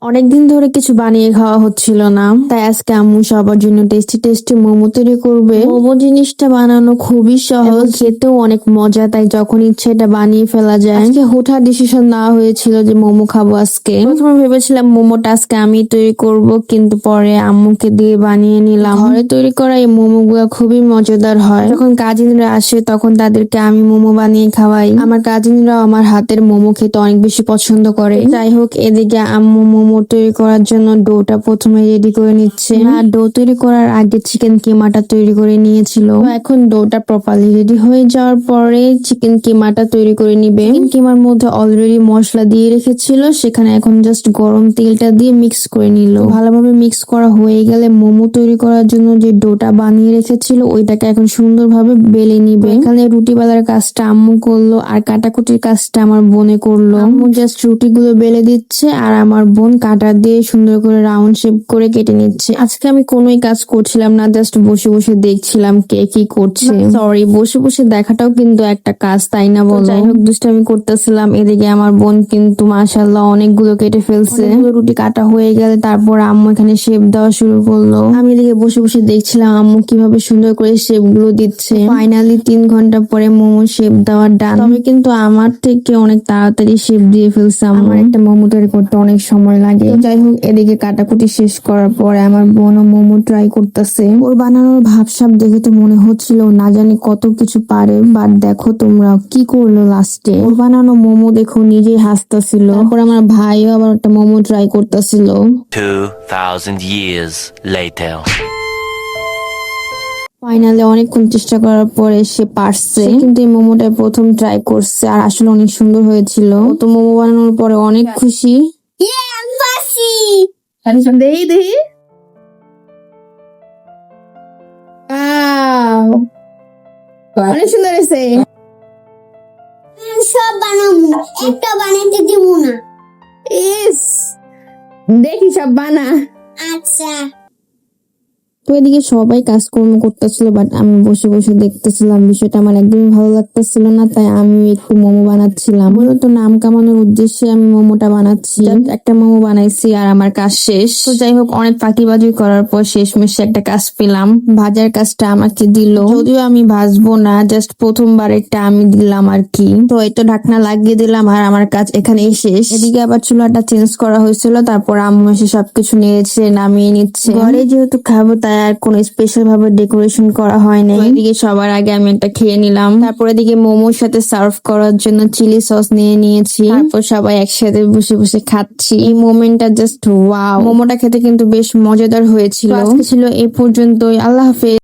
অনেকদিন ধরে কিছু বানিয়ে খাওয়া হচ্ছিল না, তাই আজকে আম্মু সবার জন্য টেস্টি টেস্টি মোমো তৈরি করবে। মোমো জিনিসটা বানানো খুবই সহজ, খেতেও অনেক মজা, তাই যখন ইচ্ছে এটা বানিয়ে ফেলা যায়। আজকে হুটহাট ডিসিশন নেওয়া হয়েছিল যে মোমো খাবো আজকে। প্রথমে ভেবেছিলাম মোমোটা আজকে আমি তৈরি করব, কিন্তু পরে আম্মুকে দিয়ে বানিয়ে নিলাম। ঘরে তৈরি করা এই মোমো গুলা খুবই মজাদার হয়। যখন কাজিনরা আসে তখন তাদেরকে আমি মোমো বানিয়ে খাওয়াই। আমার কাজিনরাও আমার হাতের মোমো খেতে অনেক বেশি পছন্দ করে। যাই হোক, এদিকে আম্মু মোমো তৈরি করার জন্য ডোটা প্রথমে রেডি করে নিচ্ছে। আর ডো তৈরি করার আগে চিকেন কিমাটা তৈরি করে নিয়েছিল। তো এখন ডোটা প্রপারলি রেডি হয়ে যাওয়ার পরে চিকেন কিমাটা তৈরি করে নিবে। চিকেন কিমার মধ্যে অলরেডি মশলা দিয়ে রেখেছিল, সেখানে এখন জাস্ট গরম তেলটা দিয়ে মিক্স করে নিল। ভালোভাবে মিক্স করা হয়ে গেলে মোমো তৈরি করার জন্য যে ডোটা বানিয়ে রেখেছিল ওইটাকে এখন সুন্দরভাবে বেলে নিবে। এখানে রুটি বেলার কাজটা আম্মু করলো আর কাটাকুটির কাজটা আমার বোনে করলো। আম্মু জাস্ট রুটিগুলো বেলে দিচ্ছে আর আমার বোন কাটা দিয়ে সুন্দর করে রাউন্ড শেপ করে কেটে নিচ্ছে। আজকে আমি কোনোই কাজ করছিলাম না, জাস্ট বসে বসে দেখছিলাম কে কি করছে। সরি, বসে বসে দেখাটাও কিন্তু একটা কাজ, তাই না বলো? যাই হোক, দুষ্টামি করতেছিলাম। এদিকে আমার বোন কিন্তু মাশাআল্লাহ অনেকগুলো কেটে ফেলছে। রুটি কাটা হয়ে গেলে তারপর আম্মু এখানে শেপ দেওয়া শুরু করলো। আমি এদিকে বসে বসে দেখছিলাম আম্মু কিভাবে সুন্দর করে শেপ গুলো দিচ্ছে। ফাইনালি 3 ঘন্টা পরে মোমো শেপ দেওয়ার ডান। তবে কিন্তু আমার থেকে অনেক তাড়াতাড়ি শেপ দিয়ে ফেলছে। আমার একটা মোমো তৈরি করতে অনেক সময় লাগে। যাই হোক, এদিকে কাটাকুটি শেষ করার পরে আমার বোনও মোমো ট্রাই করতেছে। ওর বানানোর ভাবসাব দেখে তো মনে হচ্ছিল না জানি কত কিছু পারে, বাট দেখো তোমরা কি করলো লাস্টে। ওর বানানো মোমো দেখো নিজেই হাসতেছিল। তারপর আমার ভাইও আবার একটা মোমো ট্রাই করতেছিল। 2000 years later. ফাইনালি অনেকক্ষণ চেষ্টা করার পরে সে পারছে। কিন্তু এই মোমোটা প্রথম ট্রাই করছে আর আসলে অনেক সুন্দর হয়েছিল। ও তো মোমো বানানোর পরে অনেক খুশি। দেহি দেহি অনেক সুন্দর হয়েছে। সব বানাবো, একটা বানাতে দিব না। ইস, দেখি সব বানা। আচ্ছা, তো এদিকে সবাই কাজকর্ম করতেছিল, বাট আমি বসে বসে দেখতেছিলাম। বিষয়টা আমার একদমই ভালো লাগতেছিল না, তাই আমি একটু মোমো বানাচ্ছিলাম। মূলত নাম কামানোর উদ্দেশ্যে আমি মোমোটা বানাচ্ছি। একটা মোমো বানাইছি আর আমার কাজ শেষ। তো যাই হোক, অনেক ফাঁকিবাজি করার পর শেষমেশে একটা কাজ পেলাম। ভাজার কাজটা আমাকে দিল, যদিও আমি ভাজবো না, জাস্ট প্রথমবার একটা আমি দিলাম আর কি। তো এই তো ঢাকনা লাগিয়ে দিলাম আর আমার কাজ এখানেই শেষ। এদিকে আবার চুলাটা চেঞ্জ করা হয়েছিল, তারপর আম্মু এসে সবকিছু নেড়েছে নামিয়ে নিচ্ছে। ঘরে যেহেতু খাবো তাই আর কোনো স্পেশাল ভাবে ডেকোরেশন করা হয় নাই। এদিকে সবার আগে আমি একটা খেয়ে নিলাম। তারপর এদিকে মোমোর সাথে সার্ভ করার জন্য চিলি সস নিয়ে নিয়েছি। তারপর সবাই একসাথে বসে বসে খাচ্ছি। এই মোমেন্টটা জাস্ট ওয়াও। মোমোটা খেতে কিন্তু বেশ মজাদার হয়েছিল। আজকে ছিল এই পর্যন্তই। আল্লাহ হাফেজ।